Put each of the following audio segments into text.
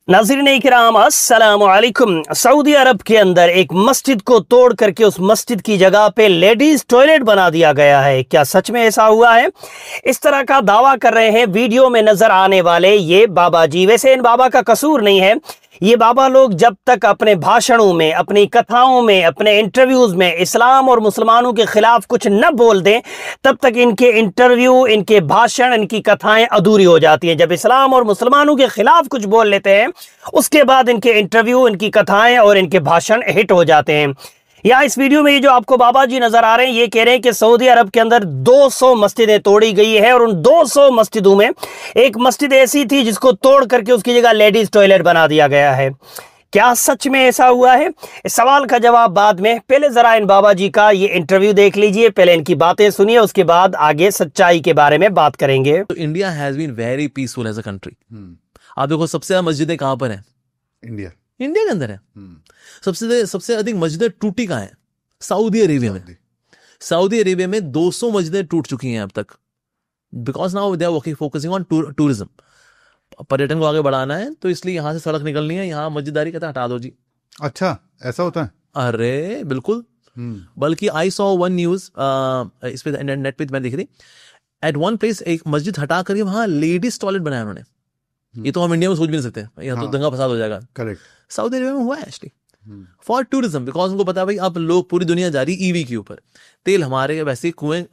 नाज़रीन इकराम अस्सलाम वालेकुम। सऊदी अरब के अंदर एक मस्जिद को तोड़ करके उस मस्जिद की जगह पे लेडीज टॉयलेट बना दिया गया है। क्या सच में ऐसा हुआ है? इस तरह का दावा कर रहे हैं वीडियो में नजर आने वाले ये बाबा जी। वैसे इन बाबा का कसूर नहीं है। ये बाबा लोग जब तक अपने भाषणों में, अपनी कथाओं में, अपने इंटरव्यूज में इस्लाम और मुसलमानों के खिलाफ कुछ न बोल दें, तब तक इनके इंटरव्यू, इनके भाषण, इनकी कथाएं अधूरी हो जाती हैं। जब इस्लाम और मुसलमानों के खिलाफ कुछ बोल लेते हैं, उसके बाद इनके इंटरव्यू, इनकी कथाएं और इनके भाषण हिट हो जाते हैं। यहाँ इस वीडियो में ये जो आपको बाबा जी नजर आ रहे हैं, ये कह रहे हैं कि सऊदी अरब के अंदर 200 मस्जिदें तोड़ी गई है और उन 200 मस्जिदों में एक मस्जिद ऐसी थी जिसको तोड़ करके उसकी जगह लेडीज टॉयलेट बना दिया गया है। क्या सच में ऐसा हुआ है? इस सवाल का जवाब बाद में। पहले जरा इन बाबा जी का ये इंटरव्यू देख लीजिए, पहले इनकी बातें सुनिए, उसके बाद आगे सच्चाई के बारे में बात करेंगे। India has been very peaceful as a country. आप देखो सबसे ज्यादा मस्जिदें कहां पर हैं? इंडिया के अंदर है। सबसे अधिक मस्जिदें टूटी कहां है? सऊदी अरेबिया में। सऊदी अरेबिया में 200 मस्जिदें टूट चुकी हैं अब तक, because now they are focusing on tourism. पर्यटन को आगे बढ़ाना है, तो इसलिए यहां से सड़क निकलनी है, यहाँ मस्जिददारी कहता है हटा दो जी। अच्छा, ऐसा होता है? अरे बिल्कुल। बल्कि आई सॉ वन न्यूज, इस पे नेट पे मैं देख रही, एट वन प्लेस एक मस्जिद हटा करके वहां लेडीज टॉयलेट बनाया उन्होंने। ये तो हम इंडिया में सोच भी नहीं सकते, यहाँ तो दंगा फसाद हो जाएगा। करेक्ट। सऊदी अरेबिया में हुआ है एक्चुअली फॉर टूरिज्म, बिकॉज उनको पता है भाई अब लोग, पूरी दुनिया जा रही ईवी के ऊपर। तेल हमारे वैसे कुएं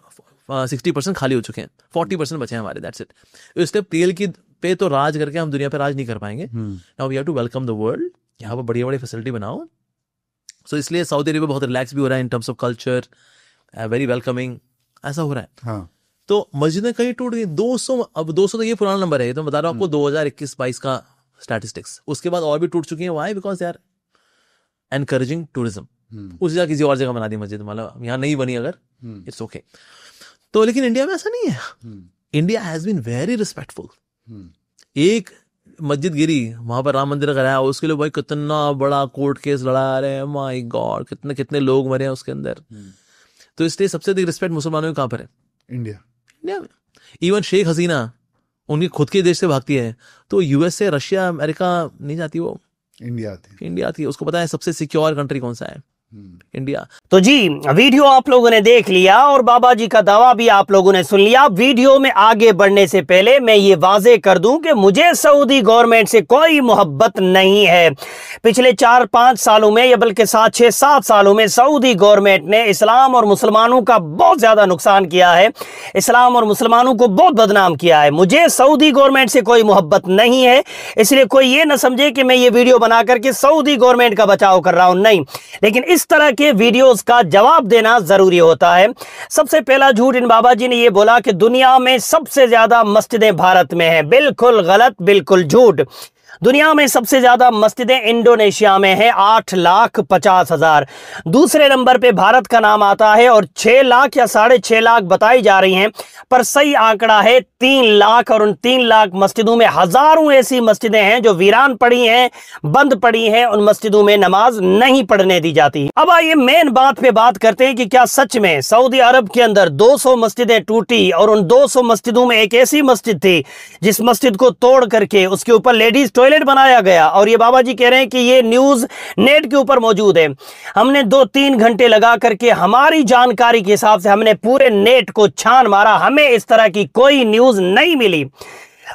60% खाली हो चुके हैं, 40% बचे हैं हमारे, दैट्स इट। इसलिए तेल की पे तो राज करके हम दुनिया पे राज नहीं कर पाएंगे। Now we have to welcome the world, यहाँ पर बढ़िया बड़ी फैसिलिटी बनाओ। सो इसलिए सऊदी अरेबिया बहुत रिलैक्स भी हो रहा है in terms of culture, very welcoming, ऐसा हो रहा है। हाँ। तो मस्जिदें कहीं टूट गई 200। अब 200 तो ये पुराना नंबर है, ये तो बता रहा हूँ आपको 2021-22 का स्टैटिस्टिक्स। उसके बाद और भी टूट चुकी हैं। Why? Because they are encouraging tourism. उस जगह किसी और जगह बना दी मस्जिद, मतलब यहाँ नहीं बनी अगर, इट्स ओके। तो लेकिन इंडिया में ऐसा नहीं है। India has been very respectful. एक मस्जिद गिरी, वहां पर राम मंदिर कराया, उसके लिए भाई कितना बड़ा कोर्ट केस लड़ा रहे हैं, माय गॉड, कितने कितने लोग मरे हैं उसके अंदर। तो इसलिए सबसे अधिक रिस्पेक्ट मुसलमानों में कहां पर है? इंडिया में। इवन शेख हसीना उनके खुद के देश से भागती है, तो यूएसए, रशिया, अमेरिका नहीं जाती, वो इंडिया आती है। उसको पता है सबसे सिक्योर कंट्री कौन सा है, इंडिया। तो जी, वीडियो आप लोगों ने देख लिया और बाबा जी का दावा भी आप लोगों ने सुन लिया। वीडियो में आगे बढ़ने से पहले मैं ये वाजे कर दूं कि मुझे सऊदी गवर्नमेंट से कोई मोहब्बत नहीं है। पिछले 4-5 सालों में, या बल्कि 6-7 सालों में सऊदी गवर्नमेंट ने इस्लाम और मुसलमानों का बहुत ज्यादा नुकसान किया है, इस्लाम और मुसलमानों को बहुत बदनाम किया है। मुझे सऊदी गवर्नमेंट से कोई मोहब्बत नहीं है, इसलिए कोई ये ना समझे कि मैं ये वीडियो बना करके सऊदी गवर्नमेंट का बचाव कर रहा हूं, नहीं। लेकिन इस तरह के वीडियोस का जवाब देना जरूरी होता है। सबसे पहला झूठ इन बाबा जी ने ये बोला कि दुनिया में सबसे ज्यादा मस्जिदें भारत में हैं। बिल्कुल गलत, बिल्कुल झूठ। दुनिया में सबसे ज्यादा मस्जिदें इंडोनेशिया में हैं, 8,50,000। दूसरे नंबर पे भारत का नाम आता है और 6 लाख या 6.5 लाख बताई जा रही हैं, पर सही आंकड़ा है 3 लाख। और उन 3 लाख मस्जिदों में हजारों ऐसी मस्जिदें हैं जो वीरान पड़ी हैं, बंद पड़ी हैं, उन मस्जिदों में नमाज नहीं पढ़ने दी जाती। अब आइए मेन बात पे बात करते हैं कि क्या सच में सऊदी अरब के अंदर 200 मस्जिदें टूटी और उन 200 मस्जिदों में एक ऐसी मस्जिद थी जिस मस्जिद को तोड़ करके उसके ऊपर लेडीज टॉयलेट बनाया गया। और ये बाबा जी कह रहे हैं कि ये न्यूज नेट के ऊपर मौजूद है। हमने 2-3 घंटे लगा करके, हमारी जानकारी के हिसाब से हमने पूरे नेट को छान मारा, हमें इस तरह की कोई न्यूज नहीं मिली।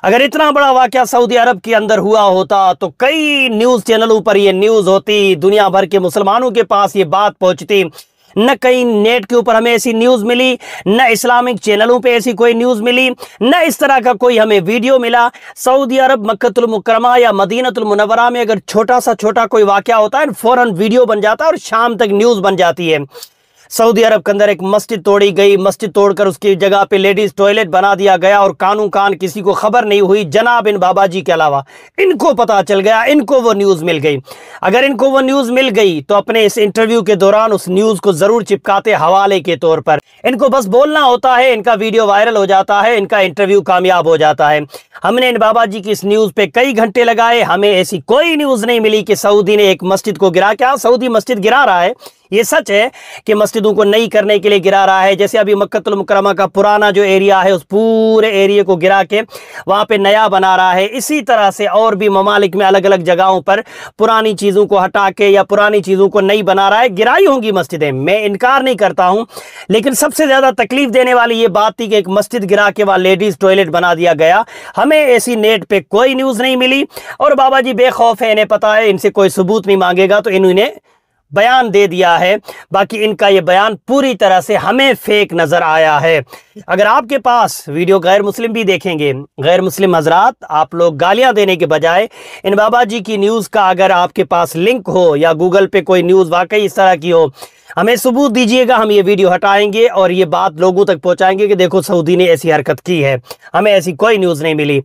अगर इतना बड़ा वाकया सऊदी अरब के अंदर हुआ होता तो कई न्यूज चैनलों पर यह न्यूज होती, दुनिया भर के मुसलमानों के पास ये बात पहुंचती। न कहीं नेट के ऊपर हमें ऐसी न्यूज मिली, न इस्लामिक चैनलों पे ऐसी कोई न्यूज मिली, न इस तरह का कोई हमें वीडियो मिला। सऊदी अरब, मक्कतुल मुकर्रमा या मदीनतुल मुनव्वरा में अगर छोटा कोई वाकया होता है, फौरन वीडियो बन जाता है और शाम तक न्यूज बन जाती है। सऊदी अरब के अंदर एक मस्जिद तोड़ी गई, मस्जिद तोड़कर उसकी जगह पे लेडीज टॉयलेट बना दिया गया और कान किसी को खबर नहीं हुई, जनाब इन बाबा जी के अलावा। इनको पता चल गया, इनको वो न्यूज मिल गई। अगर इनको वो न्यूज मिल गई तो अपने इस इंटरव्यू के दौरान उस न्यूज को जरूर चिपकाते हवाले के तौर पर। इनको बस बोलना होता है, इनका वीडियो वायरल हो जाता है, इनका इंटरव्यू कामयाब हो जाता है। हमने इन बाबा जी की इस न्यूज पे कई घंटे लगाए, हमें ऐसी कोई न्यूज नहीं मिली कि सऊदी ने एक मस्जिद को गिरा। क्या सऊदी मस्जिद गिरा रहा है? ये सच है कि मस्जिदों को नई करने के लिए गिरा रहा है। जैसे अभी मक्कतुल मुकर्रमा का पुराना जो एरिया है उस पूरे एरिया को गिरा के वहाँ पे नया बना रहा है। इसी तरह से और भी ममालिक में अलग अलग जगहों पर पुरानी चीज़ों को हटा के या पुरानी चीज़ों को नई बना रहा है। गिराई होंगी मस्जिदें, मैं इनकार नहीं करता हूँ, लेकिन सबसे ज़्यादा तकलीफ देने वाली ये बात थी कि एक मस्जिद गिरा के वहाँ लेडीज़ टॉयलेट बना दिया गया। हमें ऐसी नेट पे कोई न्यूज़ नहीं मिली और बाबा जी बेखौफ है, इन्हें पता है इनसे कोई सबूत नहीं मांगेगा तो इन्होंने बयान दे दिया है। बाकी इनका ये बयान पूरी तरह से हमें फेक नजर आया है। अगर आपके पास वीडियो गैर मुस्लिम भी देखेंगे, गैर मुस्लिम हजरात, आप लोग गालियां देने के बजाय इन बाबा जी की न्यूज़ का अगर आपके पास लिंक हो या गूगल पे कोई न्यूज़ वाकई इस तरह की हो, हमें सबूत दीजिएगा। हम ये वीडियो हटाएंगे और ये बात लोगों तक पहुंचाएंगे कि देखो सऊदी ने ऐसी हरकत की है, हमें ऐसी कोई न्यूज़ नहीं मिली।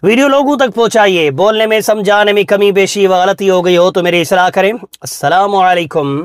वीडियो लोगों तक पहुंचाइए। बोलने में समझाने में कमी बेशी व गलती हो गई हो तो मेरी इस्लाह करें। अस्सलामु अलैकुम।